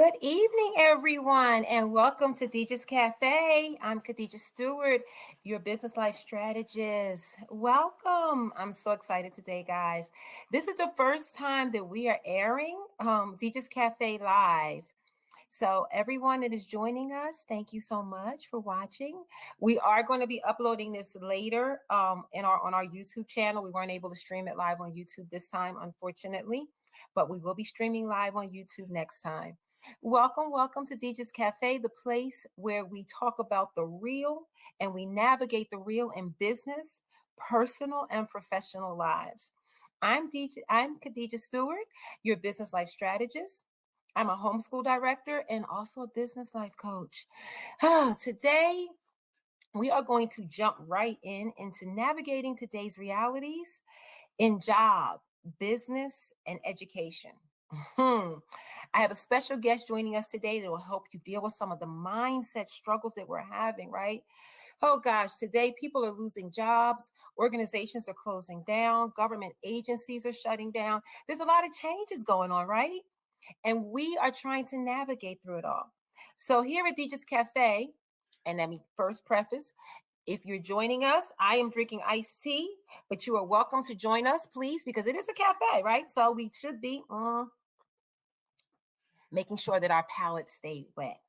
Good evening, everyone, and welcome to DIJAH's Cafe. I'm Khadija Stewart, your business life strategist. Welcome. I'm so excited today, guys. This is the first time that we are airing DIJAH's Cafe live. So, everyone that is joining us, thank you so much for watching. We are going to be uploading this later in our on our YouTube channel. We weren't able to stream it live on YouTube this time, unfortunately, but we will be streaming live on YouTube next time. Welcome to DJ's Cafe, the place where we talk about the real and we navigate the real in business, personal, and professional lives. I'm Khadija Stewart, your business life strategist. I'm a homeschool director and also a business life coach. Today, we are going to jump right into navigating today's realities in job, business, and education. I have a special guest joining us today that will help you deal with some of the mindset struggles that we're having, right? Oh gosh, today people are losing jobs, organizations are closing down, government agencies are shutting down. There's a lot of changes going on, right? And we are trying to navigate through it all. So here at DJ's Cafe, and let me first preface, if you're joining us, I am drinking iced tea, but you are welcome to join us, please, because it is a cafe, right? So we should be making sure that our palates stay wet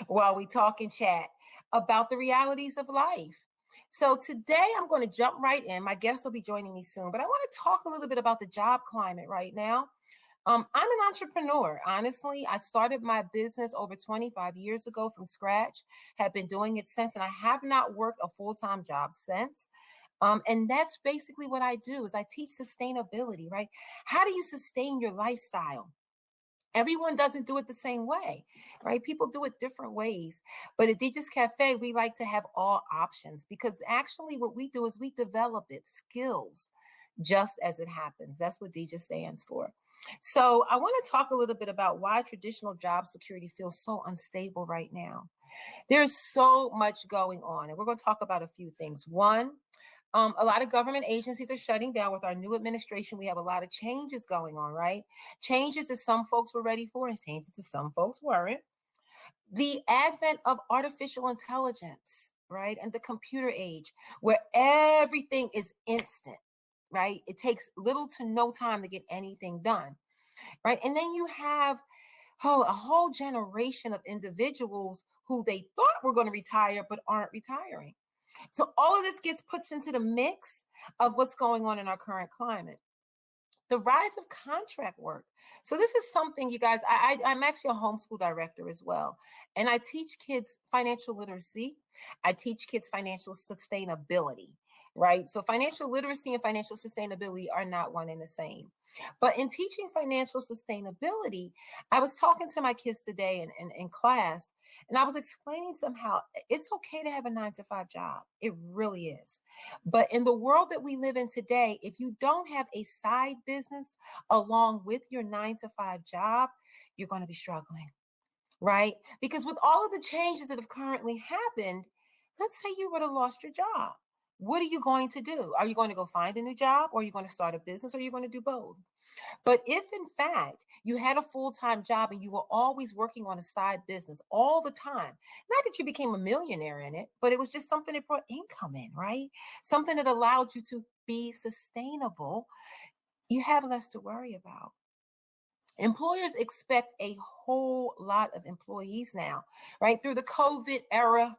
while we talk and chat about the realities of life. So today I'm going to jump right in. My guests will be joining me soon, but I want to talk a little bit about the job climate right now. I'm an entrepreneur. Honestly, I started my business over 25 years ago from scratch, have been doing it since, and I have not worked a full-time job since. And that's basically what I do is I teach sustainability, right? How do you sustain your lifestyle? Everyone doesn't do it the same way, right? People do it different ways. But at DJ's Cafe, we like to have all options because actually what we do is we develop it, skills, just as it happens. That's what DJ stands for. So I want to talk a little bit about why traditional job security feels so unstable right now. There's so much going on, and we're going to talk about a few things. One, a lot of government agencies are shutting down with our new administration. We have a lot of changes going on, right? Changes that some folks were ready for and changes that some folks weren't. The advent of artificial intelligence, right? And the computer age where everything is instant, right? It takes little to no time to get anything done, right? And then you have a whole generation of individuals who they thought were going to retire but aren't retiring. So all of this gets put into the mix of what's going on in our current climate. The rise of contract work. So this is something, you guys, I'm actually a homeschool director as well. And I teach kids financial literacy. I teach kids financial sustainability, right? So financial literacy and financial sustainability are not one and the same. But in teaching financial sustainability, I was talking to my kids today in class, and I was explaining to them how it's okay to have a 9 to 5 job. It really is. But in the world that we live in today, if you don't have a side business along with your 9 to 5 job, you're going to be struggling, right? Because with all of the changes that have currently happened, let's say you would have lost your job. What are you going to do? Are you going to go find a new job, or are you going to start a business, or are you going to do both? But if in fact you had a full-time job and you were always working on a side business all the time, not that you became a millionaire in it, but it was just something that brought income in, right? Something that allowed you to be sustainable, you have less to worry about. Employers expect a whole lot of employees now, right? Through the COVID era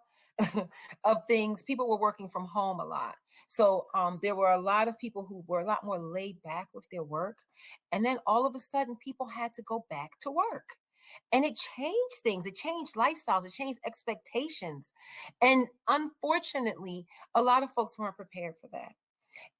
of things, people were working from home a lot. So there were a lot of people who were a lot more laid back with their work. And then all of a sudden, people had to go back to work. And it changed things, it changed lifestyles, it changed expectations. And unfortunately, a lot of folks weren't prepared for that.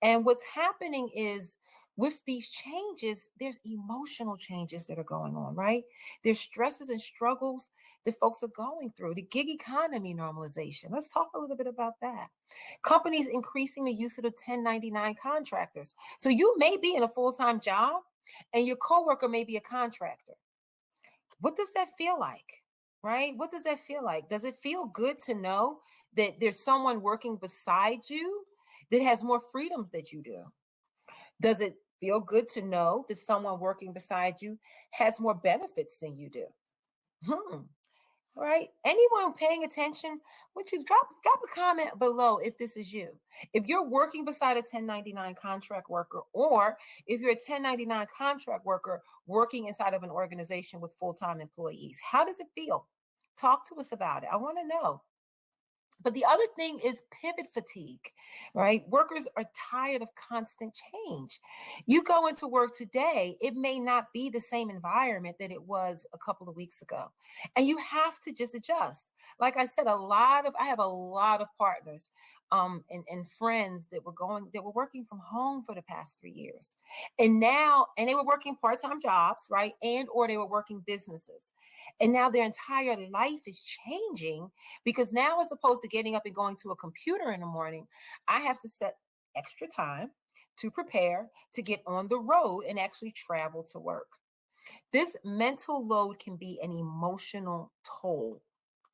And what's happening is with these changes, there's emotional changes that are going on, right? There's stresses and struggles that folks are going through. The gig economy normalization. Let's talk a little bit about that. Companies increasing the use of the 1099 contractors. So you may be in a full-time job and your coworker may be a contractor. What does that feel like? Right? What does that feel like? Does it feel good to know that there's someone working beside you that has more freedoms that you do? Does it feel good to know that someone working beside you has more benefits than you do? Hmm. Right? Anyone paying attention, would you drop a comment below if this is you? If you're working beside a 1099 contract worker, or if you're a 1099 contract worker working inside of an organization with full-time employees, how does it feel? Talk to us about it. I want to know. But the other thing is pivot fatigue, right? Workers are tired of constant change. You go into work today, it may not be the same environment that it was a couple of weeks ago. And you have to just adjust. Like I said, I have a lot of partners and friends that were working from home for the past 3 years. And they were working part-time jobs, right? And or they were working businesses. And now their entire life is changing because now, as opposed to getting up and going to a computer in the morning, I have to set extra time to prepare to get on the road and actually travel to work. This mental load can be an emotional toll.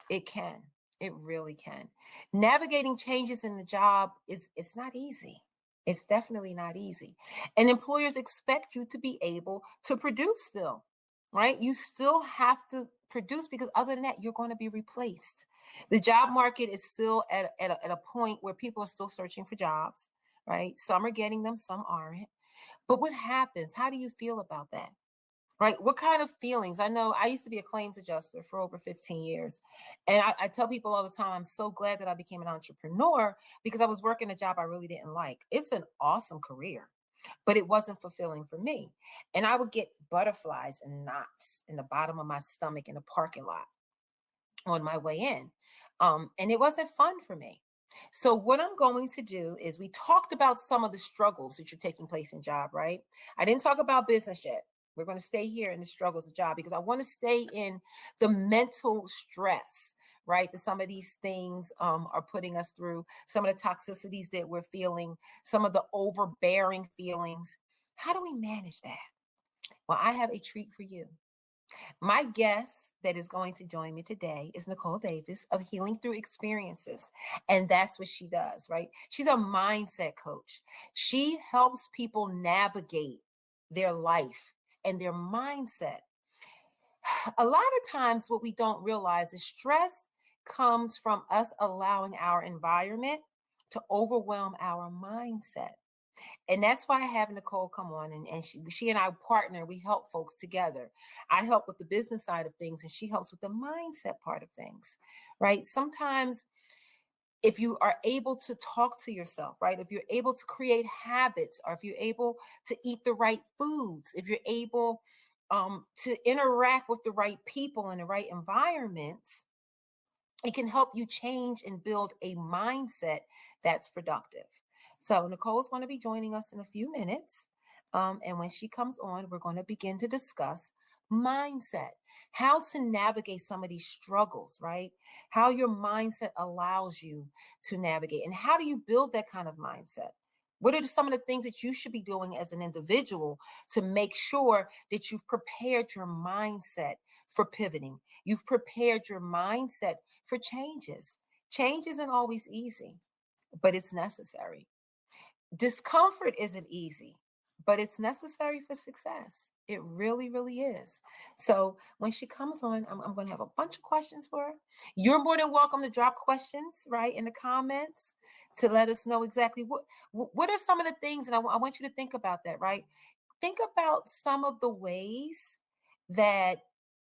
It can. It really can. Navigating changes in the job is it's not easy. It's definitely not easy. And employers expect you to be able to produce still, right? You still have to produce because other than that, you're going to be replaced. The job market is still at a point where people are still searching for jobs, right? Some are getting them, some aren't. But what happens? How do you feel about that? Right? What kind of feelings? I know I used to be a claims adjuster for over 15 years. And I tell people all the time, I'm so glad that I became an entrepreneur because I was working a job I really didn't like. It's an awesome career, but it wasn't fulfilling for me. And I would get butterflies and knots in the bottom of my stomach in the parking lot on my way in. And it wasn't fun for me. So what I'm going to do is we talked about some of the struggles that are taking place in job, right? I didn't talk about business yet. We're going to stay here in the struggles of job because I want to stay in the mental stress, right? That some of these things are putting us through, some of the toxicities that we're feeling, some of the overbearing feelings. How do we manage that? Well, I have a treat for you. My guest that is going to join me today is Nicole Davis of Healing Through Experiences. And that's what she does, right? She's a mindset coach. She helps people navigate their life and their mindset. A lot of times, what we don't realize is stress comes from us allowing our environment to overwhelm our mindset. And that's why I have Nicole come on, and she and I partner. We help folks together. I help with the business side of things, and she helps with the mindset part of things, right? Sometimes if you are able to talk to yourself, right? If you're able to create habits, or if you're able to eat the right foods, if you're able to interact with the right people in the right environments, it can help you change and build a mindset that's productive. So, Nicole's going to be joining us in a few minutes. And when she comes on, we're going to begin to discuss mindset, how to navigate some of these struggles, right? How your mindset allows you to navigate, and how do you build that kind of mindset? What are some of the things that you should be doing as an individual to make sure that you've prepared your mindset for pivoting? You've prepared your mindset for changes. Change isn't always easy, but it's necessary. Discomfort isn't easy, but it's necessary for success. It really, really is. So when she comes on, I'm going to have a bunch of questions for her. You're more than welcome to drop questions, right, in the comments to let us know exactly what are some of the things, and I want you to think about that, right? Think about some of the ways that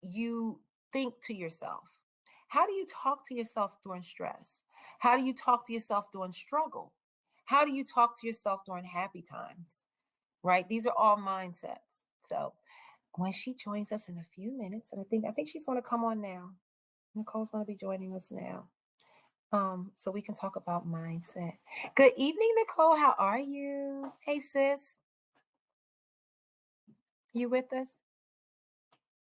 you think to yourself. How do you talk to yourself during stress? How do you talk to yourself during struggle? How do you talk to yourself during happy times? Right? These are all mindsets. So when she joins us in a few minutes, and I think she's going to come on now. Nicole's going to be joining us now. So we can talk about mindset. Good evening, Nicole. How are you? Hey, sis. You with us?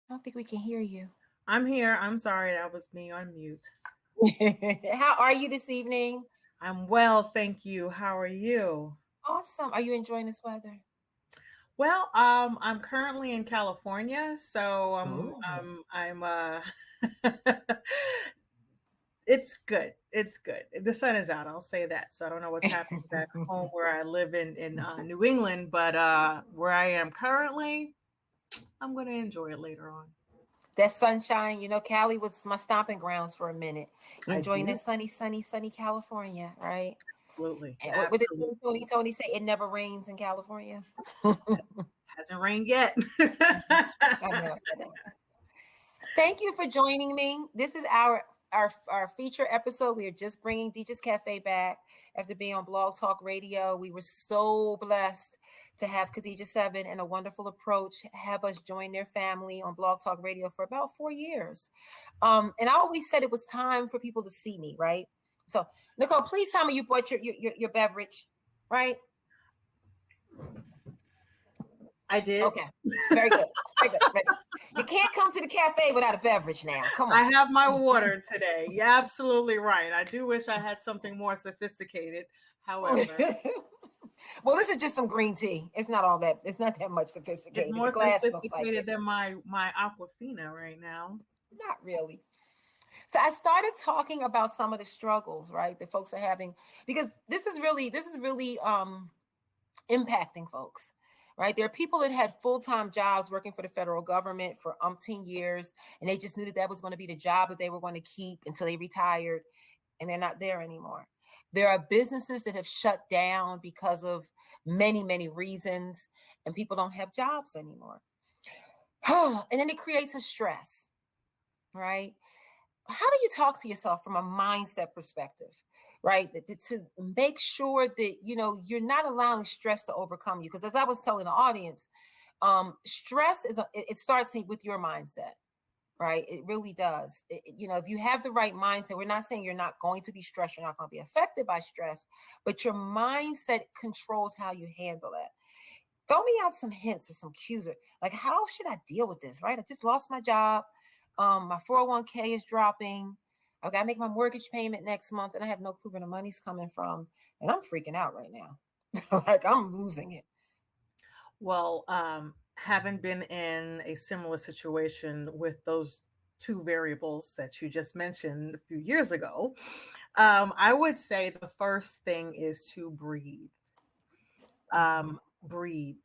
I don't think we can hear you. I'm here. I'm sorry, that was me on mute. How are you this evening? I'm well, thank you. How are you? Awesome. Are you enjoying this weather? Well, I'm currently in California, so Oh. it's good. It's good. The sun is out. I'll say that. So I don't know what's happening back home where I live in New England, but where I am currently, I'm going to enjoy it later on. That sunshine, Cali was my stomping grounds for a minute. You I enjoying do. that sunny California, right? Absolutely. And what did Absolutely. Tony say? It never rains in California. I Hasn't rained yet. know. I know. Thank you for joining me. This is our feature episode. We are just bringing DIJAH's Cafe back after being on Blog Talk Radio. We were so blessed to have Khadijah Seven and a wonderful approach have us join their family on Blog Talk Radio for about 4 years. And I always said it was time for people to see me, right? So, Nicole, please tell me you bought your beverage, right? I did. Okay. Very good. Very good. Very good. You can't come to the cafe without a beverage now. Come I on. have my water today. You're absolutely right. I do wish I had something more sophisticated. However, Well, this is just some green tea. It's not that much it's sophisticated. The more glass looks like sophisticated it. than my Aquafina right now. Not really. So I started talking about some of the struggles, right, that folks are having, because this is really impacting folks. Right. There are people that had full-time jobs working for the federal government for umpteen years, and they just knew that was going to be the job that they were going to keep until they retired, and they're not there anymore. There are businesses that have shut down because of many, many reasons, and people don't have jobs anymore. And then it creates a stress, right? How do you talk to yourself from a mindset perspective, right? To make sure that you're not allowing stress to overcome you. Because as I was telling the audience, stress it starts with your mindset, right? It really does. If you have the right mindset, we're not saying you're not going to be stressed, you're not going to be affected by stress, but your mindset controls how you handle it. Throw me out some hints or some cues, like how should I deal with this, right? I just lost my job. My 401k is dropping. I've got to make my mortgage payment next month, and I have no clue where the money's coming from. And I'm freaking out right now. Like I'm losing it. Well, having been in a similar situation with those two variables that you just mentioned a few years ago, I would say the first thing is to breathe. Breathe.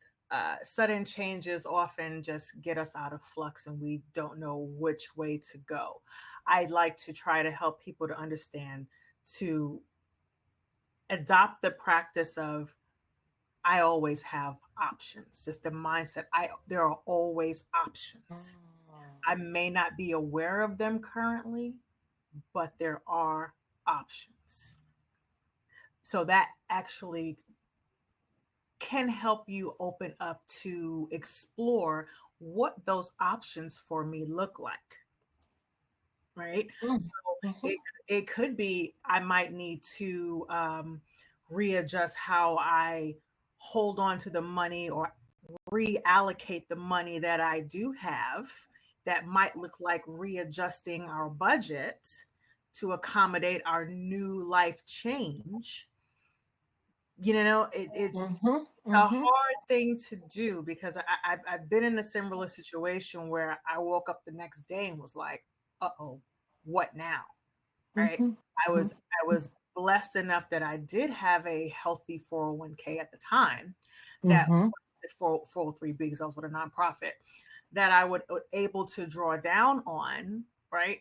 Sudden changes often just get us out of flux and we don't know which way to go. I'd like to try to help people to understand to adopt the practice of I always have options. Just the mindset. There are always options. I may not be aware of them currently, but there are options. So that actually can help you open up to explore what those options for me look like. Right. So Mm-hmm. it could be I might need to readjust how I hold on to the money or reallocate the money that I do have. That might look like readjusting our budget to accommodate our new life change. It's Mm-hmm. a Mm-hmm. hard thing to do because I've been in a similar situation where I woke up the next day and was like, "Uh-oh, what now?" Right? Mm-hmm. I was blessed enough that I did have a healthy 401k at the time that Mm-hmm. 403b because I was with a nonprofit that I would able to draw down on. Right?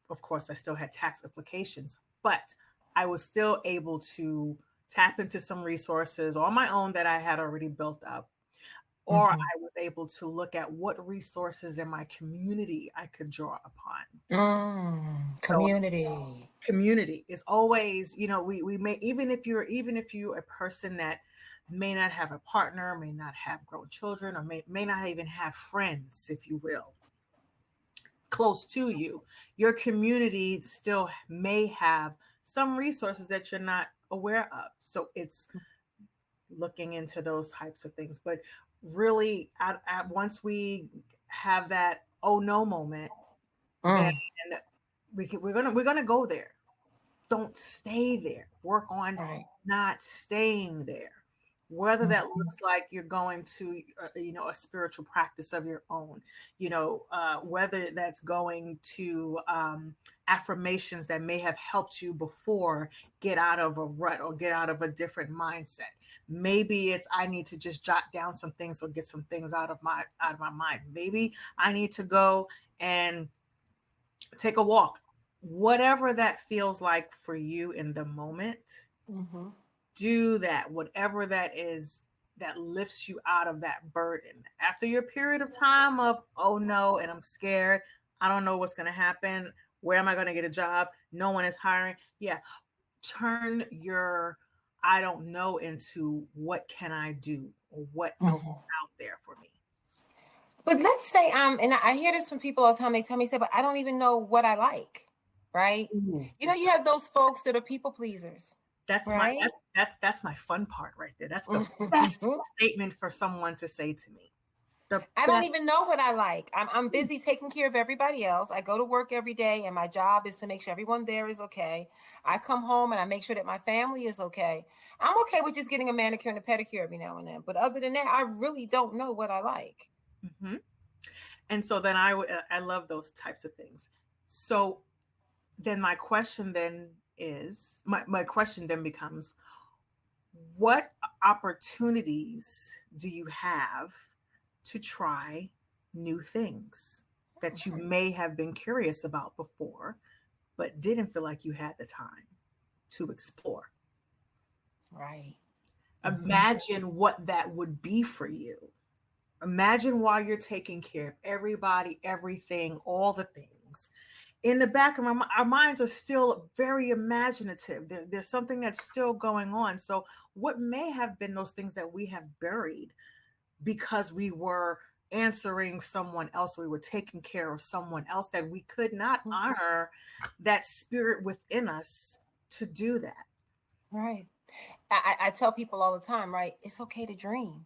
Of course, I still had tax implications, but I was still able to tap into some resources on my own that I had already built up. Or Mm-hmm. I was able to look at what resources in my community I could draw upon. So Community. community is always, we may even if you're a person that may not have a partner, may not have grown children, or may not even have friends, if you will, close to you, your community still may have some resources that you're not aware of. So it's looking into those types of things. But really, once we have that oh no moment, then Mm. we're gonna go there. Don't stay there. Work on Right. not staying there. whether that Mhm. looks like you're going to, a spiritual practice of your own, whether that's going to affirmations that may have helped you before get out of a rut or get out of a different mindset. Maybe it's I need to just jot down some things or get some things out of my mind. Maybe I need to go and take a walk. Whatever that feels like for you in the moment, Mhm. do that, whatever that is that lifts you out of that burden. After your period of time of, oh no, and I'm scared, I don't know what's going to happen. Where am I going to get a job? No one is hiring. Yeah, turn your I don't know into what can I do or what else is Mhm. out there for me. But let's say, and I hear this from people all the time. They tell me, say, but I don't even know what I like, right? Ooh, You have those folks that are people pleasers, that's my right? that's my fun part right there. That's the best I statement for someone to say to me. The don't best. even know what I like. I'm busy taking care of everybody else. I go to work every day, and my job is to make sure everyone there is okay. I come home and I make sure that my family is okay. I'm okay with just getting a manicure and a pedicure every now and then. But other than that, I really don't know what I like. Mhm. And so then I love those types of things. So then my question then becomes, what opportunities do you have to try new things that you may have been curious about before but didn't feel like you had the time to explore? Right. Hmm. Imagine what that would be for you. Imagine while you're taking care of everybody, everything, all the things. In the back of our minds are still very imaginative. There's something that's still going on. So, what may have been those things that we have buried because we were answering someone else, we were taking care of someone else, that we could not honor that spirit within us to do that. Right. I tell people all the time, right? It's okay to dream.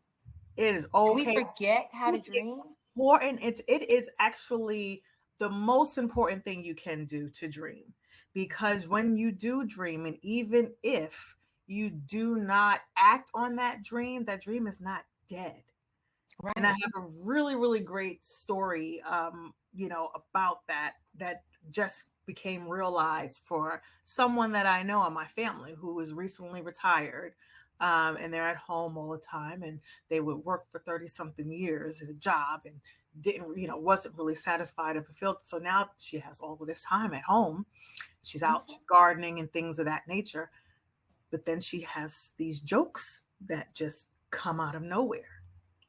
It is Do we okay. forget how to It's dream? important. It is actually the most important thing you can do to dream, because when you do dream, and even if you do not act on that dream is not dead. And I Right. have a really, really great story, about that just became realized for someone that I know in my family who was recently retired. And they're at home all the time, and they would work for 30 something years at a job and wasn't really satisfied and fulfilled. So now she has all of this time at home. She's out, Hmm. she's gardening and things of that nature. But then she has these jokes that just come out of nowhere,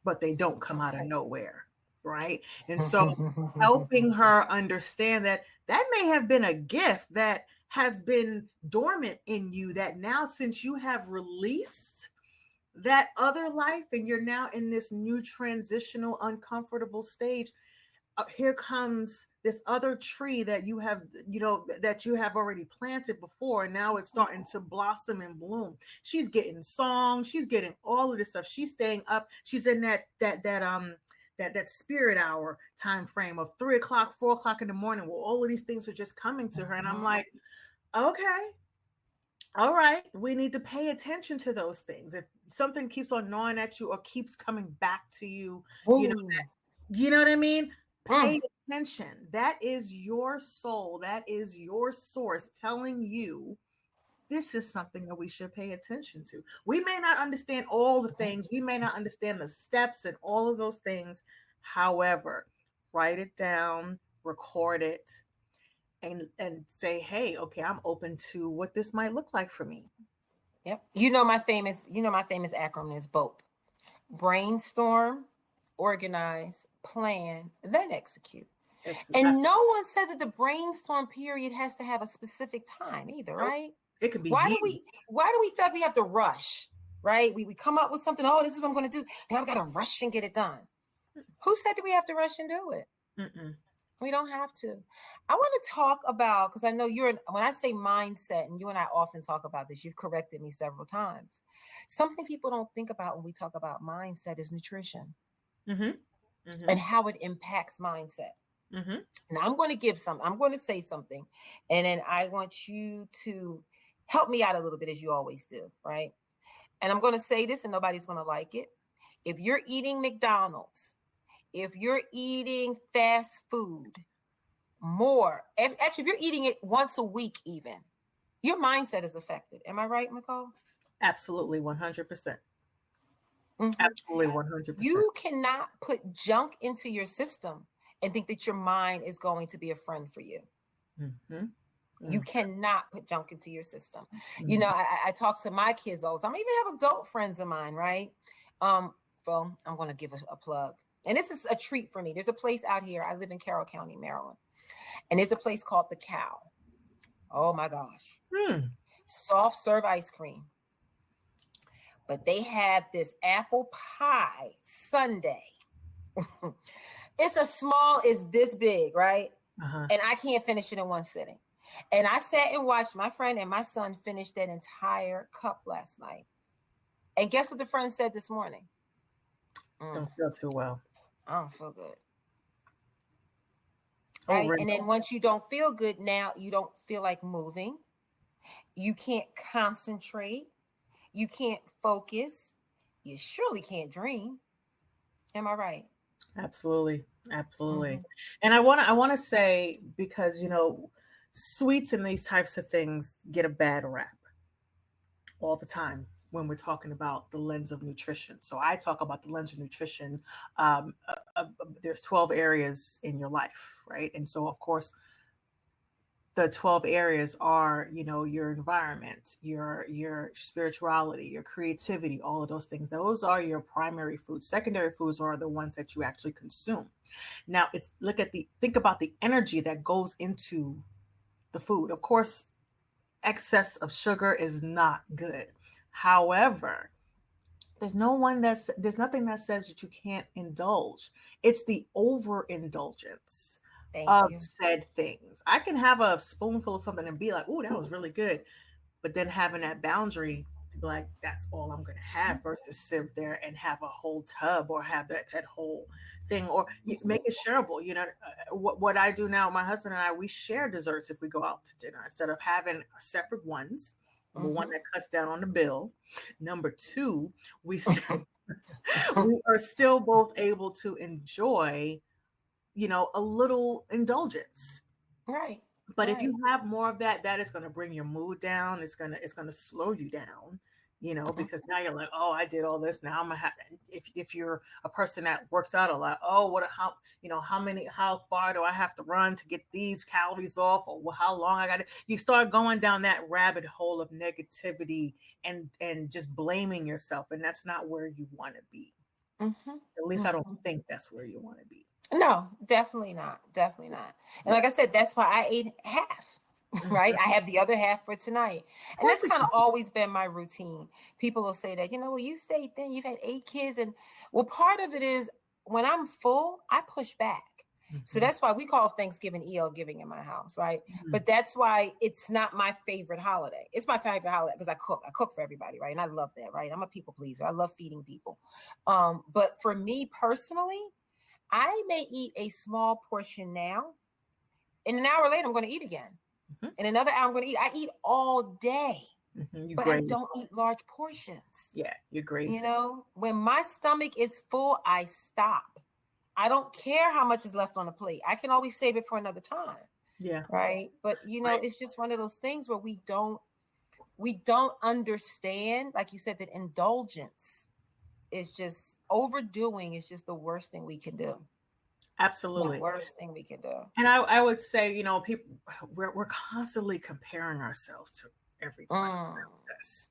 but they don't come out of nowhere, right? And so helping her understand that that may have been a gift that has been dormant in you, that now, since you have released that other life and you're now in this new transitional uncomfortable stage, here comes this other tree that you have already planted before, and now it's starting to blossom and bloom. She's getting songs, she's getting all of this stuff, she's staying up, she's in that spirit hour time frame of 3 o'clock, 4 o'clock in the morning, where all of these things are just coming to her. And I'm like, okay, all right, we need to pay attention to those things. If something keeps on gnawing at you or keeps coming back to you, you know Ooh. you know what I mean? Mm. Pay attention. That is your soul. That is your source telling you this is something that we should pay attention to. We may not understand all the things, we may not understand the steps and all of those things. However, write it down, record it, and say, hey, okay, I'm open to what this might look like for me. Yep. My famous acronym is BOPE. Brainstorm, organize, plan, then execute. It's And no one says that the brainstorm period has to have a specific time either, nope. right? It could be Why do years. we why do we feel like we have to rush? Right? We come up with something, oh, this is what I'm gonna do. Now I've got to rush and get it done. Who said that we have to rush and do it? Mm-mm. We don't have to. I want to talk about, because I know when I say mindset, and you and I often talk about this, you've corrected me several times. Something people don't think about when we talk about mindset is nutrition Mm-hmm. Mm-hmm. and how it impacts mindset. Mm-hmm. Now I'm going to say something, and then I want you to help me out a little bit, as you always do, right? And I'm going to say this and nobody's going to like it. If you're eating McDonald's, if you're eating fast food actually, if you're eating it once a week, even, your mindset is affected. Am I right, Nicole? Absolutely, 100%. Mhm. Absolutely, 100%. You cannot put junk into your system and think that your mind is going to be a friend for you. Mm-hmm. You cannot put junk into your system. You know, Mm-hmm. I talk to my kids all the time. I even have adult friends of mine, right? Um, well, I'm going to give a plug. And this is a treat for me. There's a place out here. I live in Carroll County, Maryland. And there's a place called The Cow. Oh my gosh. Mm. Soft serve ice cream. But they have this apple pie sundae. It's this big, right? Uh-huh. And I can't finish it in one sitting. And I sat and watched my friend and my son finish that entire cup last night. And guess what the friend said this morning? Mm, Don't feel too well. I don't feel good. Oh, Right. really? And then once you don't feel good, now you don't feel like moving. You can't concentrate. You can't focus. You surely can't dream. Am I right? Absolutely. Absolutely. Mm-hmm. And I want to say, because sweets and these types of things get a bad rap all the time when we're talking about the lens of nutrition. So I talk about the lens of nutrition. There's 12 areas in your life, right? And so, of course, the 12 areas are, your environment, your spirituality, your creativity, all of those things. Those are your primary foods. Secondary foods are the ones that you actually consume. Now, think about the energy that goes into the food. Of course, excess of sugar is not good. However, there's nothing that says that you can't indulge. It's the overindulgence Thank of you. said things. I can have a spoonful of something and be like, "Oh, that was really good," but then having that boundary to be like, "That's all I'm going to have," versus sit there and have a whole tub or have that whole thing, or make it shareable. What I do now, my husband and I, we share desserts if we go out to dinner instead of having separate ones. Number one, Mm-hmm. that cuts down on the bill. Number two, we still we are still both able to enjoy, a little indulgence. Right. But if Right. you have more of that, that is going to bring your mood down. It's going to slow you down, because now you're like, oh, I did all this. Now I'm gonna have. If you're a person that works out a lot, oh, how far do I have to run to get these calories off, or how long I got to? You start going down that rabbit hole of negativity and just blaming yourself, and that's not where you want to be. Mm-hmm. At least I don't Mm-hmm. think that's where you want to be. No, definitely not. Definitely not. And like I said, that's why I ate half. Right. I have the other half for tonight. And that's kind of Perfect. always been my routine. People will say that, well, you stayed thin, you've had 8 kids. And well, part of it is when I'm full, I push back. So Mhm. that's why we call Thanksgiving EL giving in my house, right? Mhm. But that's why it's not my favorite holiday. It's my favorite holiday because I cook. I cook for everybody, right? And I love that, right? I'm a people pleaser. I love feeding people. But for me personally, I may eat a small portion now, and an hour later, I'm going to eat again. Mhm. In another hour, I'm going to eat. I eat all day, Mhm. You but I graze. don't eat large portions. Yeah, you're grazing. When my stomach is full, I stop. I don't care how much is left on the plate. I can always save it for another time, Yeah. right? But Right. it's just one of those things where we don't understand, like you said, that indulgence is just overdoing is just the worst thing we can do. The Absolutely. worst thing we can do. And I would say, people, we're constantly comparing ourselves to everyone Mm, around us.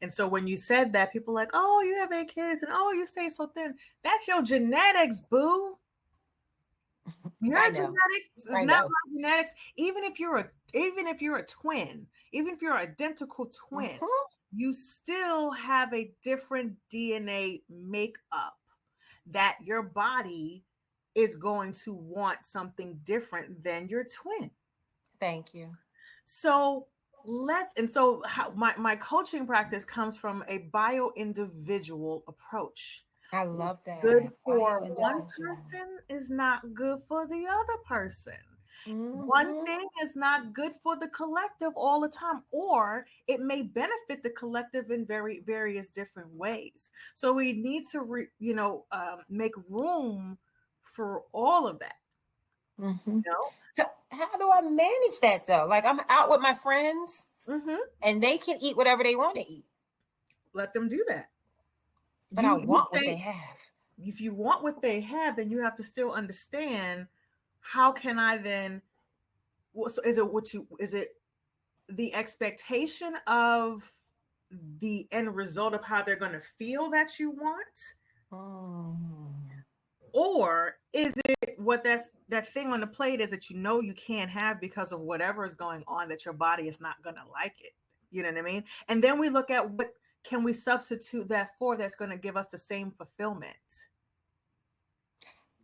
And so when you said that, people are like, oh, you have 8 kids and oh, you stay so thin. That's your genetics, boo. Your I know. genetics is I not know. my genetics. Even if you're a twin, even if you're an identical twin, Mhm. you still have a different DNA makeup that your body is going to want something different than your twin. Thank you. So how my coaching practice comes from a bio individual approach. I What's love good that. Bio for one individual. person is not good for the other person. One Mhm. thing is not good for the collective all the time, or it may benefit the collective in very various different ways. So we need to, make room for all of that. Mhm. You know. So how do I manage that though? Like I'm out with my friends Hmm. and they can eat whatever they want to eat, Let them do that. but I You want what they say, have. if you want what they have, then you have to still understand, how can I then? So is it the expectation of the end result of how they're going to feel that you want, Mm. or is it what that thing on the plate is that you can't have because of whatever is going on, that your body is not going to like it? You know what I mean? And then we look at what can we substitute that for, that's going to give us the same fulfillment.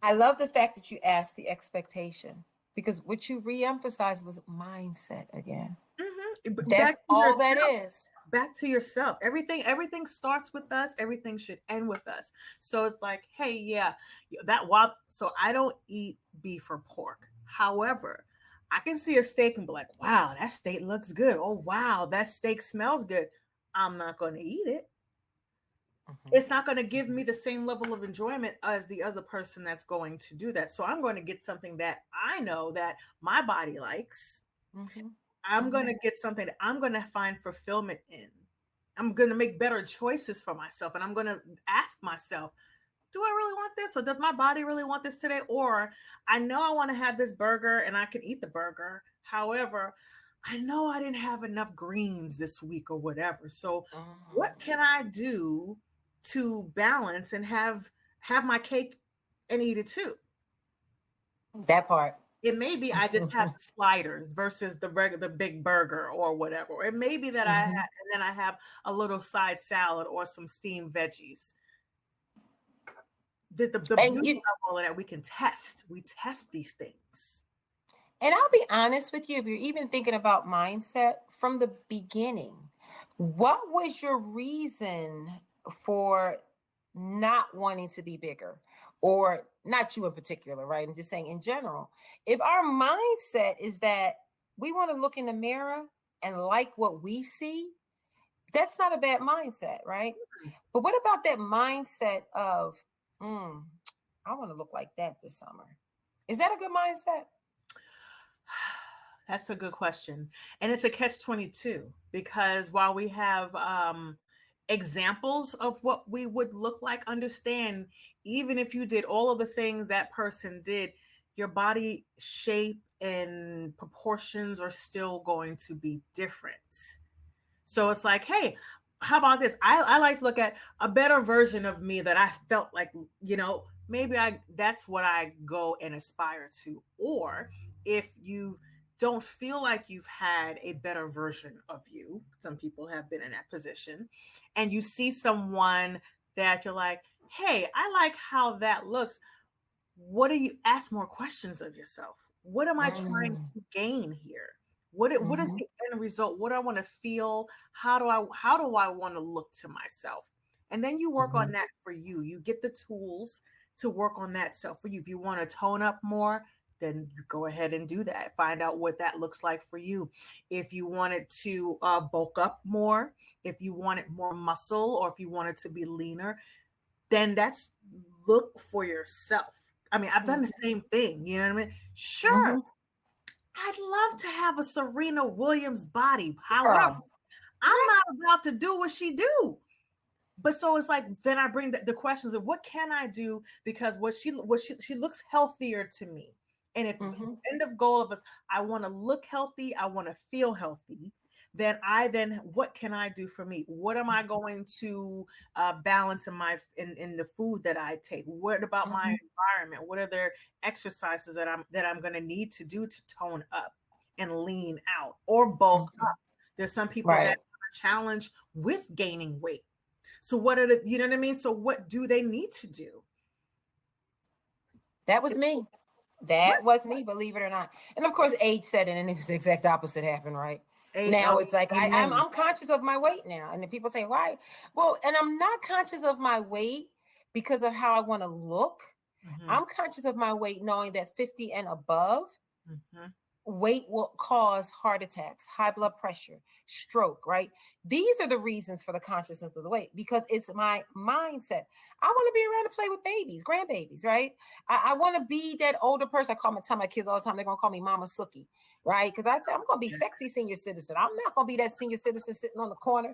I love the fact that you asked the expectation because what you re-emphasized was mindset again. Back That's to all that yourself. is. Back to yourself. Everything starts with us. Everything should end with us. So it's like, hey, yeah, so I don't eat beef or pork. However, I can see a steak and be like, wow, that steak looks good. Oh, wow, that steak smells good. I'm not going to eat it. Mhm. It's not going to give me the same level of enjoyment as the other person that's going to do that. So I'm going to get something that I know that my body likes. Mhm. I'm going Mhm. to get something that I'm going to find fulfillment in. I'm going to make better choices for myself. And I'm going to ask myself, do I really want this? Or does my body really want this today? Or I know I want to have this burger and I can eat the burger. However, I know I didn't have enough greens this week or whatever. So what Mhm. can I do to balance and have my cake and eat it too? That part. It may be I just have the sliders versus the big burger or whatever. Or it may be that Mhm. and then I have a little side salad or some steamed veggies. The And beauty of all of that, we can test. We test these things. I'll be honest with you, if you're even thinking about mindset from the beginning, what was your reason for not wanting to be bigger? Or not you in particular, right? I'm just saying in general. If our mindset is that we want to look in the mirror and like what we see, that's not a bad mindset, right? But what about that mindset of, mm, I want to look like that this summer? Is that a good mindset? That's a good question. And it's a catch 22, because while we have examples of what we would look like, understand, even if you did all of the things that person did, your body shape and proportions are still going to be different. So it's like, hey, how about this? I like to look at a better version of me that I felt like, maybe that's what I go and aspire to. Or if you don't feel like you've had a better version of you, some people have been in that position, and you see someone that you're like, hey, I like how that looks. What do you ask more questions of yourself? What am I trying Mm, to gain here? What is mhm, the end result? What do I want to feel? How do I want to look to myself? And then you work on mhm, that for you. You get the tools to work on that self for you. If you want to tone up more, then you go ahead and do that. Find out what that looks like for you. If you wanted to bulk up more, if you wanted more muscle, or if you wanted to be leaner, then that's look for yourself. I mean, I've done the mhm, same thing. You know what I mean? Sure, mhm. I'd love to have a Serena Williams body. However, Girl, I'm not about to do what she do. But so it's like, then I bring the questions of what can I do, because she looks healthier to me. And if the mhm, end of goal of us, I want to look healthy, I want to feel healthy, then what can I do for me? What am I going to balance in the food that I take? What about my mhm, environment? What are there exercises that I'm going to need to do to tone up and lean out or bulk mhm. up? There's some people that Right. are challenged with gaining weight. So what are you know what I mean? So what do they need to do? That was me. That was me, believe it or not. And of course, age set in, and it was the exact opposite happened, right? Now Oh, it's like I'm amen. conscious of my weight now. And then people say, why? Well, and I'm not conscious of my weight because of how I want to look. Mhm. I'm conscious of my weight knowing that 50 and above Mhm. Weight will cause heart attacks, high blood pressure, stroke, right? These are the reasons for the consciousness of the weight because it's my mindset. I want to be around to play with babies, grandbabies, right? I want to be that older person. Tell my kids all the time, they're going to call me Mama Sookie, right? Because I'm going to be Yeah. sexy senior citizen. I'm not going to be that senior citizen sitting on the corner,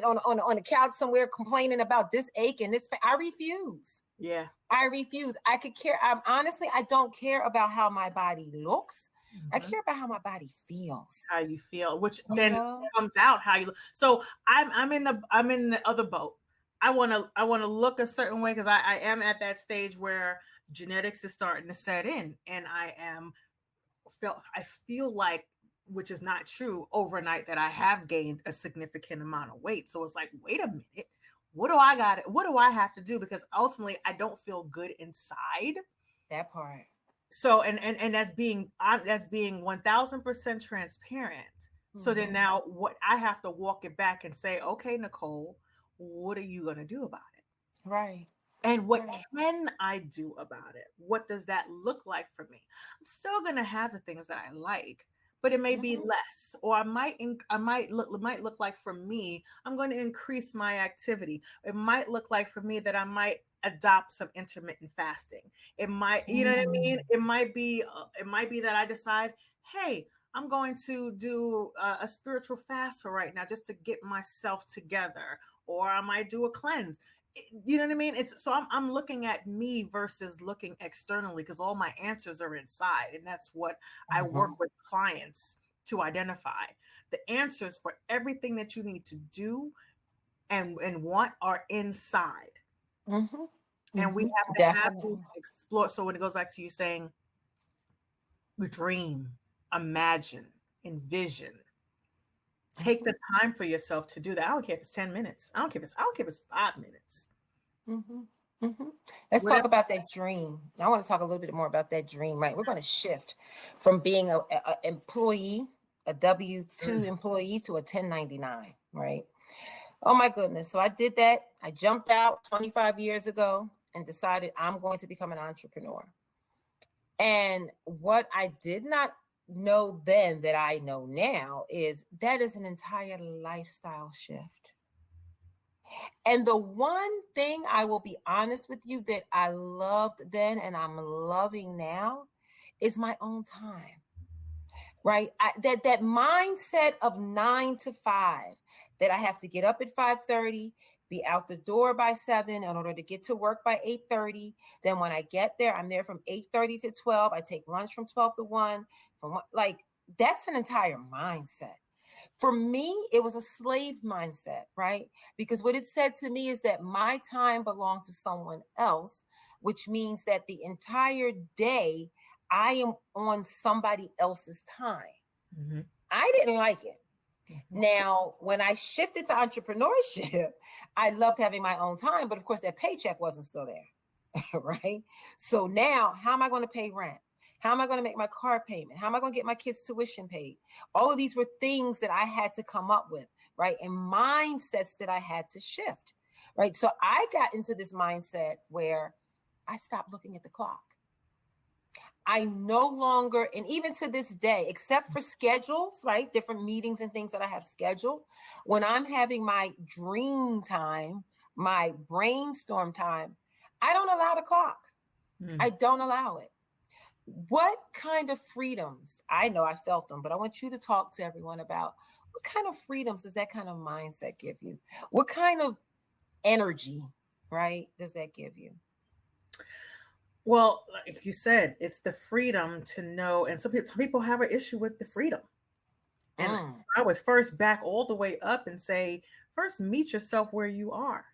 on the couch somewhere complaining about this ache and this pain. I refuse. Yeah. I refuse. I could care. Honestly, I don't care about how my body looks. I Mhm. care about how my body feels. How you feel, which You then know? comes out how you look. So I'm in the other boat. I want to look a certain way because I am at that stage where genetics is starting to set in, and I feel like, which is not true, overnight that I have gained a significant amount of weight. So it's like, wait a minute, what do I have to do? Because ultimately I don't feel good inside. That part. So and that's being 1000% transparent. So then Hmm. now what I have to walk it back and say, okay, Nicole, what are you going to do about it? Right. And what Right. can I do about it? What does that look like for me? I'm still going to have the things that I like, but it may be Hmm. less, or I might look, it might look like for me, I'm going to increase my activity. It might look like for me that I might adopt some intermittent fasting. It might, you know what I mean? Mm. It might be that I decide, hey, I'm going to do a spiritual fast for right now just to get myself together, or I might do a cleanse. You know what I mean? It's so I'm looking at me versus looking externally because all my answers are inside, and that's what I work Hmm. with clients to identify. The answers for everything that you need to do and want are inside, Hmm. and we Hmm. have to Definitely. explore. So when it goes back to you saying dream, imagine, envision, take Hmm. the time for yourself to do that. I don't care if it's 10 minutes. I don't care if it's 5 minutes. Hmm. Hmm. Let's talk Whatever. about that dream. I want to talk a little bit more about that dream, right? We're going to shift from being a employee, a W 2 Mm. employee to a 1099, right? Oh my goodness. So I did that. I jumped out 25 years ago and decided I'm going to become an entrepreneur. And what I did not know then that I know now is that is an entire lifestyle shift. And the one thing I will be honest with you that I loved then and I'm loving now is my own time, right? That mindset of 9 to 5 that I have to get up at 5:30, be out the door by 7 in order to get to work by 8:30. Then when I get there, I'm there from 8:30 to 12. I take lunch from 12 to 1. Like that's an entire mindset. For me, it was a slave mindset, right? Because what it said to me is that my time belonged to someone else, which means that the entire day I am on somebody else's time. Mhm. I didn't like it. Mhm. Now, when I shifted to entrepreneurship, I loved having my own time, but of course, that paycheck wasn't still there, right? So now, how am I going to pay rent? How am I going to make my car payment? How am I going to get my kids' tuition paid? All of these were things that I had to come up with, right? And mindsets that I had to shift, right? So I got into this mindset where I stopped looking at the clock. I no longer, and even to this day, except for schedules, right? Different meetings and things that I have scheduled, when I'm having my dream time, my brainstorm time, I don't allow the clock. I Mm. don't allow it. What kind of freedoms? I know I felt them, but I want you to talk to everyone about what kind of freedoms does that kind of mindset give you? What kind of energy, right, does that give you? Well, like you said, it's the freedom to know, and some people have an issue with the freedom. And Mm, I would first back all the way up and say, first meet yourself where you are,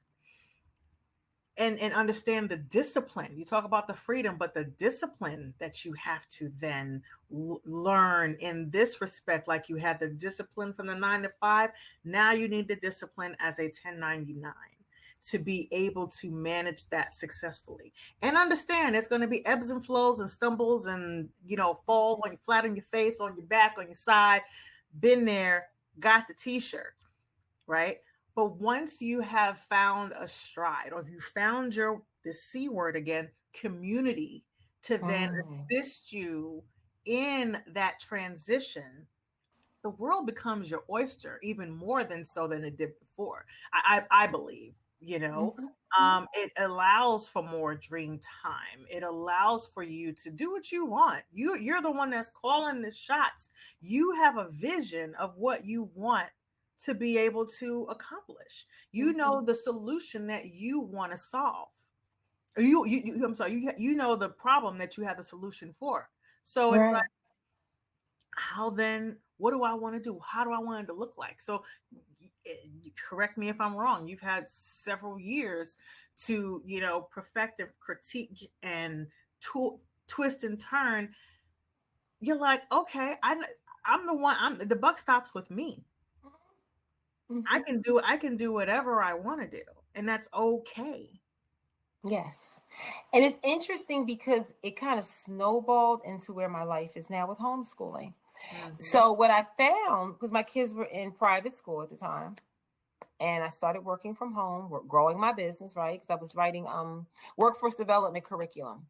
and understand the discipline. You talk about the freedom, but the discipline that you have to then learn in this respect, like you had the discipline from the 9 to 5, now you need the discipline as a 1099 to be able to manage that successfully and understand it's going to be ebbs and flows and stumbles and falls on you, flat on your face, on your back, on your side. Been there, got the t-shirt, right? But once you have found a stride, or if you found the C word again, community, to then mm, assist you in that transition, the world becomes your oyster even more than so than it did before. I believe, you know, Mhm. Mhm. it allows for more dream time. It allows for you to do what you want. You're the one that's calling the shots. You have a vision of what you want to be able to accomplish. You know Mhm. the solution that you want to solve. I'm sorry, you know the problem that you have the solution for. So it's like, Right. how then, what do I want to do? How do I want it to look like? So correct me if I'm wrong. You've had several years to, perfect and critique and twist and turn. You're like, okay, I'm the one. The buck stops with me. Mhm. I can do whatever I want to do, and that's okay. Yes. And it's interesting because it kind of snowballed into where my life is now with homeschooling. Hmm. So what I found, because my kids were in private school at the time, and I started working from home, growing my business, right? Because I was writing workforce development curriculum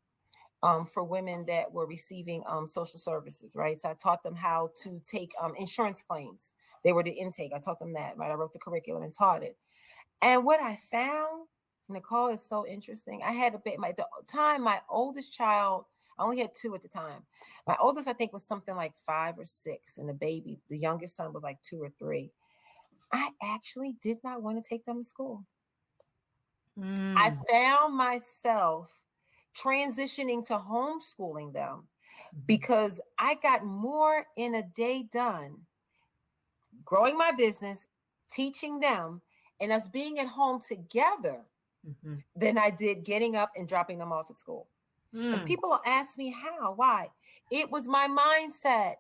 for women that were receiving social services, right? So I taught them how to take insurance claims. They were the intake. I taught them that, right? I wrote the curriculum and taught it. And what I found, Nicole, is so interesting. I had a bit, at the time, my oldest child, I only had two at the time. My oldest, I think, was something like 5 or 6, and the baby, the youngest son, was like 2 or 3. I actually did not want to take them to school. I Mm. found myself transitioning to homeschooling them Mhm. because I got more in a day done growing my business, teaching them, and us being at home together Mhm. than I did getting up and dropping them off at school. And Mm. people ask me how, why? It was my mindset.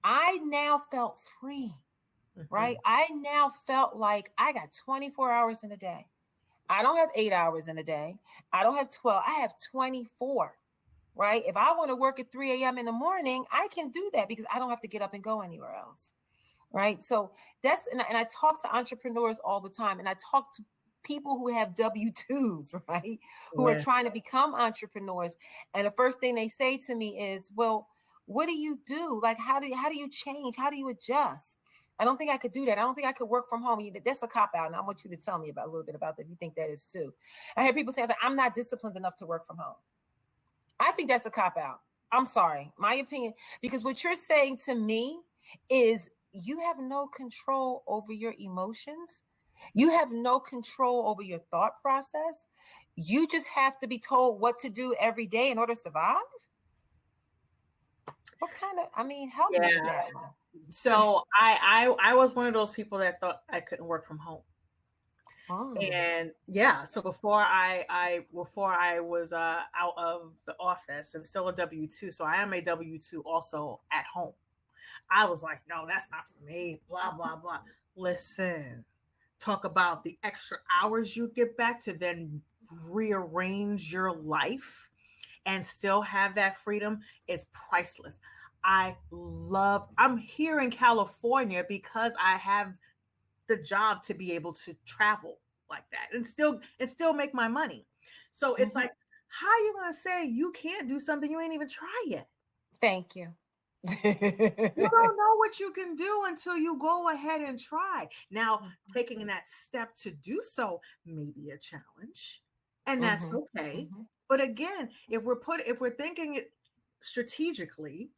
I now felt free, right? Mhm. I now felt like I got 24 hours in a day. I don't have 8 hours in a day. I don't have 12. I have 24, right? If I want to work at 3 a.m. in the morning, I can do that because I don't have to get up and go anywhere else, right? So that's, and I talk to entrepreneurs all the time, and I talk to people who have W-2s, right? Who are Yeah. trying to become entrepreneurs. And the first thing they say to me is, well, what do you do? Like, how do you change? How do you adjust? I don't think I could do that. I don't think I could work from home. That's a cop out. And I want you to tell me about a little bit about that if you think that is too. I hear people say that I'm not disciplined enough to work from home. I think that's a cop out. I'm sorry, my opinion, because what you're saying to me is you have no control over your emotions. You have no control over your thought process. You just have to be told what to do every day in order to survive. What kind of, I mean, help me with Yeah. that one. So I was one of those people that thought I couldn't work from home. Mm, And yeah, so before I was out of the office and still a W-2, so I am a W-2 also at home. I was like, no, that's not for me, blah blah blah. Listen, talk about the extra hours you get back to then rearrange your life and still have that freedom is priceless. I'm here in California because I have the job to be able to travel like that and still make my money. So it's mhm. like, how are you gonna say you can't do something you ain't even try yet? Thank you. You don't know what you can do until you go ahead and try. Now, taking that step to do so may be a challenge, and that's Mhm, okay. mhm, But again, if we're thinking it strategically,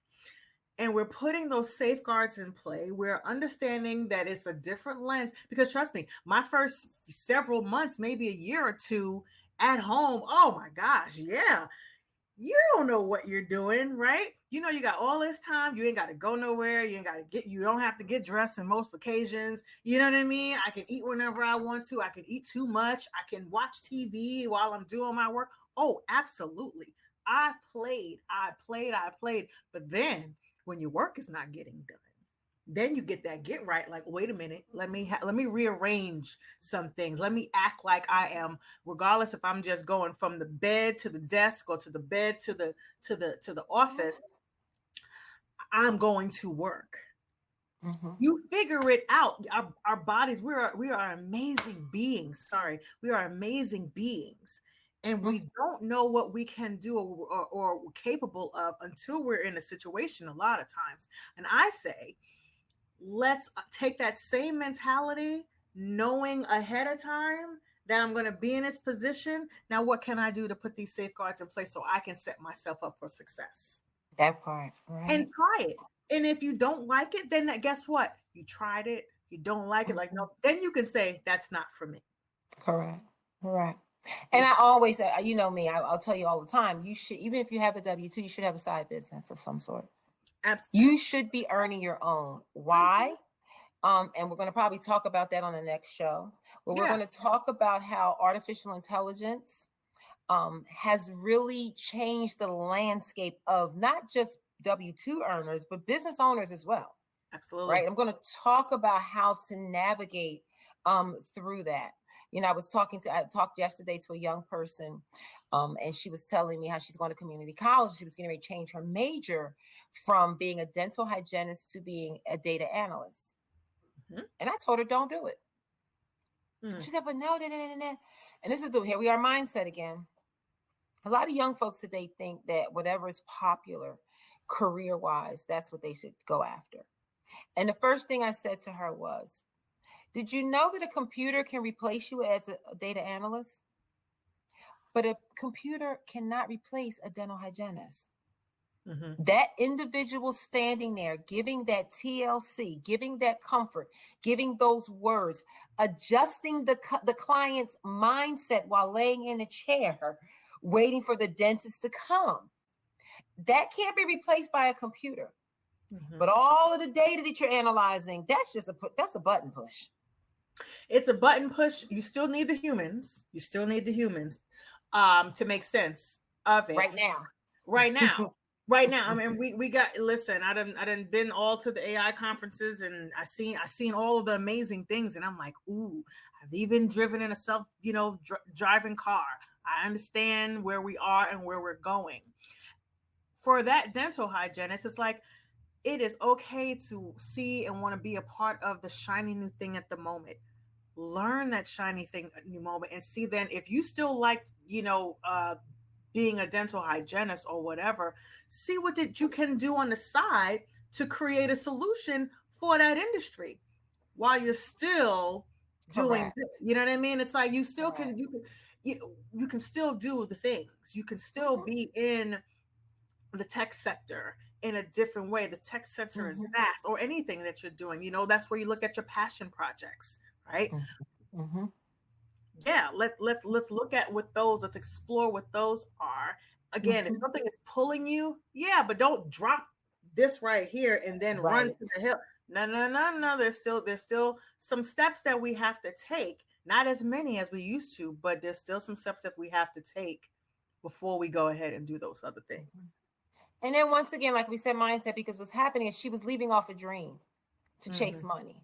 and we're putting those safeguards in play, we're understanding that it's a different lens. Because trust me, my first several months, maybe a year or two at home, oh my gosh, yeah, you don't know what you're doing, right? You know, you got all this time, you ain't got to go nowhere, you don't have to get dressed in most occasions. You know what I mean? I can eat whenever I want to, I can eat too much, I can watch TV while I'm doing my work. Oh, absolutely. I played, but then when your work is not getting done, then you get that get right, like, wait a minute, let me rearrange some things, let me act like I am, regardless if I'm just going from the bed to the desk or to the bed to the office, I'm going to work. mhm, You figure it out. Our bodies, we are amazing beings. Sorry, we are amazing beings, And we don't know what we can do or capable of until we're in a situation a lot of times. And I say, let's take that same mentality, knowing ahead of time that I'm going to be in this position. Now, what can I do to put these safeguards in place so I can set myself up for success? That part, And right? try it. And if you don't like it, then guess what? You tried it. You don't like it. Like, no, then you can say, that's not for me. Correct. Correct. And I always, you know me, I'll tell you all the time, you should, even if you have a W-2, you should have a side business of some sort. Absolutely. You should be earning your own. Why? And we're going to probably talk about that on the next show, where we're going to talk about how artificial intelligence has really changed the landscape of not just W-2 earners, but business owners as well. Absolutely. Right. I'm going to talk about how to navigate through that. You know, I talked yesterday to a young person, and she was telling me how she's going to community college. She was getting ready to change her major from being a dental hygienist to being a data analyst. And I told her, don't do it. She said, but no. And this is here we are mindset again. A lot of young folks today think that whatever is popular career wise, that's what they should go after. And the first thing I said to her was, did you know that a computer can replace you as a data analyst? But a computer cannot replace a dental hygienist. That individual standing there, giving that TLC, giving that comfort, giving those words, adjusting the client's mindset while laying in a chair, waiting for the dentist to come. That can't be replaced by a computer. But all of the data that you're analyzing, that's a button push. It's a button push. You still need the humans. To make sense of it. Right now. I mean, we got, listen, I done been all to the AI conferences, and I seen all of the amazing things, and I'm like, ooh, I've even driven in a self, driving car. I understand where we are and where we're going. For that dental hygienist, it's like, it is okay to see and want to be a part of the shiny new thing at the moment. Learn that shiny thing at new moment and see then if you still like, being a dental hygienist or whatever, see what that you can do on the side to create a solution for that industry while you're still doing this. You know what I mean? It's like you still can, you can still do the things. You can still be in the tech sector in a different way. The tech sector is vast, or anything that you're doing. That's where you look at your passion projects, right? Yeah, let's look at what those, let's explore what those are. Again, if something is pulling you, but don't drop this right here and then run to the hill. No. There's still some steps that we have to take. Not as many as we used to, but there's still some steps that we have to take before we go ahead and do those other things. And then once again, like we said, mindset, because what's happening is she was leaving off a dream to chase money.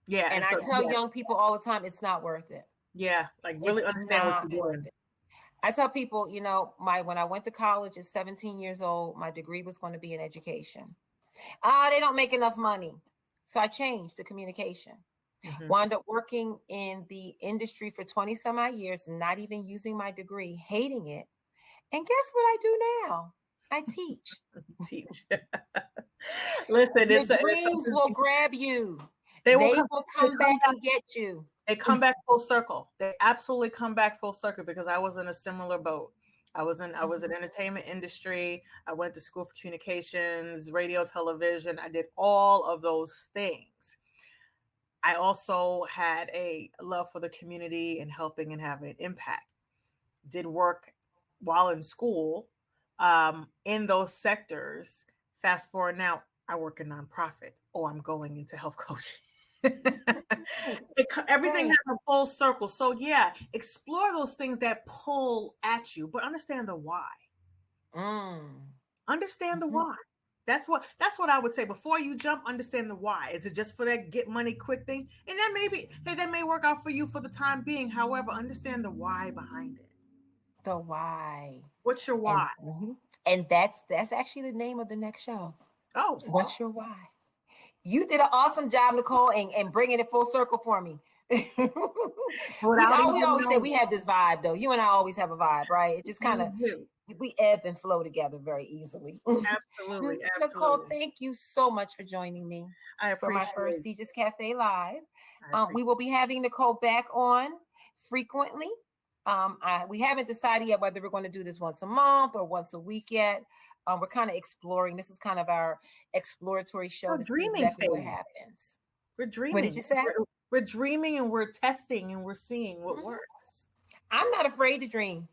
Yeah. And I tell young people all the time, it's not worth it. Yeah. Like really understand what you're doing. I tell people, when I went to college at 17 years old, my degree was going to be in education. They don't make enough money. So I changed to communication. Wound up working in the industry for 20 some odd years, not even using my degree, hating it. And guess what I do now? I teach. Listen, your dreams will grab you. They will come back and get you. They come back full circle. They absolutely come back full circle, because I was in a similar boat. I was in entertainment industry. I went to school for communications, radio, television. I did all of those things. I also had a love for the community and helping and having an impact. Did work while in school in those sectors. Fast forward now, I work in nonprofit, or I'm going into health coaching. Everything has a full circle. So yeah, explore those things that pull at you, but understand the why. Understand the why. That's what I would say. Before you jump, understand the why. Is it just for that get money quick thing? And that may work out for you for the time being. However, understand the why behind it. The why. What's your why? And that's actually the name of the next show. Oh, what's your why? You did an awesome job, Nicole, and bringing it full circle for me, without We even always say knowing. we have this vibe, though. You and I always have a vibe, right? It just kind We of, do. we ebb and flow together very easily. Absolutely, Nicole, absolutely. thank you so much for joining me I for my first appreciate. DJ's Cafe Live. I appreciate. We will be having Nicole back on frequently. We haven't decided yet whether we're going to do this once a month or once a week yet. We're kind of exploring. This is kind of our exploratory show We're to see dreaming exactly what phase. happens. We're What did dreaming. you say? We're dreaming and we're testing and we're seeing what Mhm. works. I'm not afraid to dream.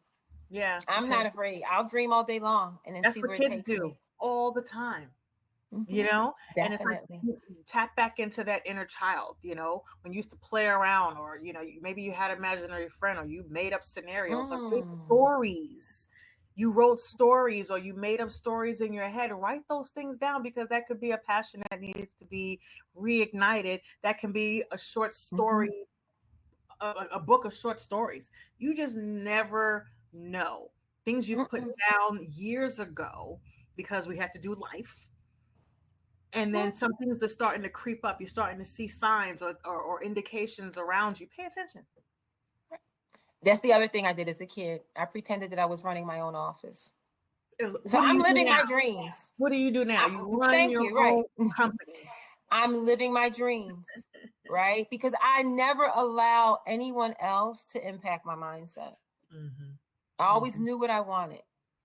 Yeah, I'm because not afraid. I'll dream all day long and then that's see what where it kids takes do me. all the time. You Hmm. know, and it's like Definitely. you tap back into that inner child, when you used to play around, or maybe you had an imaginary friend, or you made up scenarios or made Mm. stories. You wrote stories or you made up stories in your head. Write those things down, because that could be a passion that needs to be reignited. That can be a short Hmm. story, a book of short stories. You just never know. Things you've put Mm-mm. down years ago because we had to do life, and then Mm. some things are starting to creep up. You're starting to see signs or indications around you. Pay attention. That's the other thing I did as a kid. I pretended that I was running my own office. So What do I'm you do living now? my dreams. What do you do now? You run Thank your you. Right. own company. I'm living my dreams, right? Because I never allow anyone else to impact my mindset. Hmm. I always Hmm. knew what I wanted.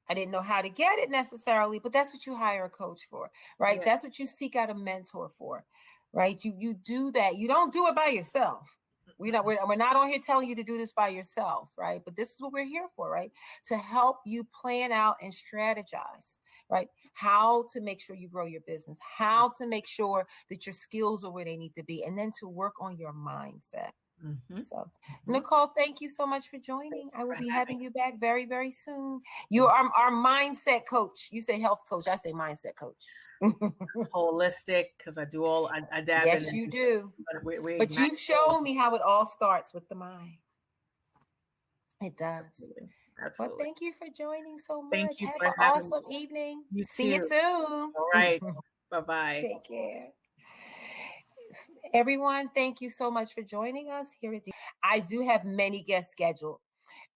I didn't know how to get it necessarily, but that's what you hire a coach for, right? Yeah. That's what you seek out a mentor for, right? You do that. You don't do it by yourself. We're not on here telling you to do this by yourself, right? But this is what we're here for, right? To help you plan out and strategize, right? How to make sure you grow your business, how to make sure that your skills are where they need to be, and then to work on your mindset. Hmm. So, Hmm. Nicole, thank you so much for Thank joining. you I will for be having having you back very, very soon. You me. are our mindset coach. You say health coach. I say mindset coach. Holistic, because I dab in Yes, it, you do. but we But ignite you've goals. shown me how it all starts with the mind. It does. Absolutely. Well, Absolutely. thank you for joining so Thank much. you Have for an having me. awesome evening. You See you too. soon. All right. Bye bye. Take care. Everyone, thank you so much for joining us here at I do have many guests scheduled.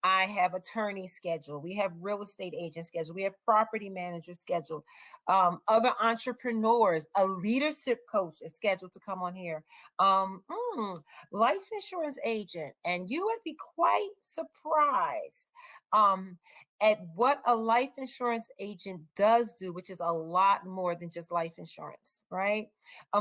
I have attorneys scheduled. We have real estate agents scheduled. We have property managers scheduled. Other entrepreneurs, a leadership coach is scheduled to come on here. Um, mm, Life insurance agent, and you would be quite surprised um, at what a life insurance agent does do, which is a lot more than just life insurance, right?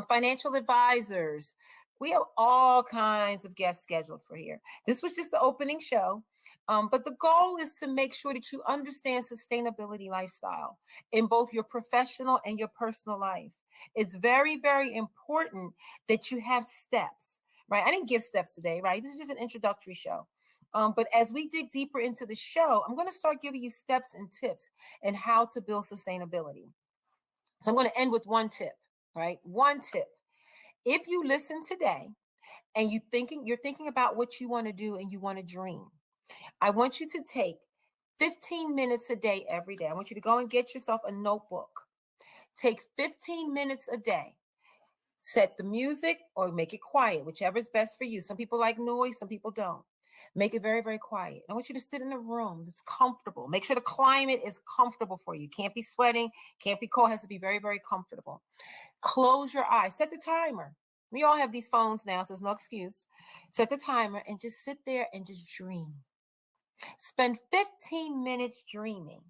Financial advisors. We have all kinds of guests scheduled for here. This was just the opening show. But the goal is to make sure that you understand sustainability lifestyle in both your professional and your personal life. It's very, very important that you have steps, right? I didn't give steps today, right? This is just an introductory show. But as we dig deeper into the show, I'm going to start giving you steps and tips and how to build sustainability. So I'm going to end with one tip, right? One tip. If you listen today and you're thinking about what you want to do and you want to dream, I want you to take 15 minutes a day every day. I want you to go and get yourself a notebook. Take 15 minutes a day. Set the music or make it quiet, whichever is best for you. Some people like noise, some people don't. Make it very, very quiet. I want you to sit in a room that's comfortable. Make sure the climate is comfortable for you. Can't be sweating, can't be cold, has to be very, very comfortable. Close your eyes. Set the timer. We all have these phones now, so there's no excuse. Set the timer and just sit there and just dream. Spend 15 minutes dreaming.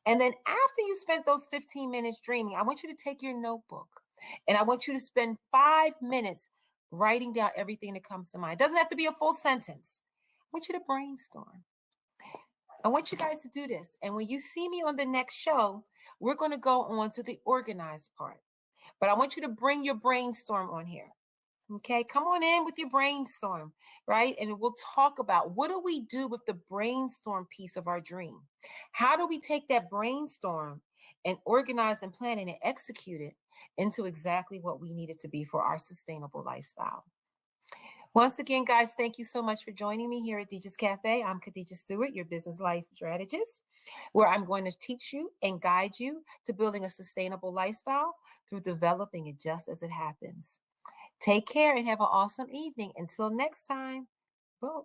And then after you spent those 15 minutes dreaming, I want you to take your notebook and I want you to spend 5 minutes writing down everything that comes to mind. It doesn't have to be a full sentence. I want you to brainstorm. I want you guys to do this. And when you see me on the next show, we're going to go on to the organized part. But I want you to bring your brainstorm on here. Okay, come on in with your brainstorm, right? And we'll talk about what do we do with the brainstorm piece of our dream? How do we take that brainstorm and organize and plan it and execute it into exactly what we need it to be for our sustainable lifestyle? Once again, guys, thank you so much for joining me here at DIJAH's Cafe. I'm Khadija Stewart, your business life strategist, where I'm going to teach you and guide you to building a sustainable lifestyle through developing it just as it happens. Take care and have an awesome evening. Until next time. Boom.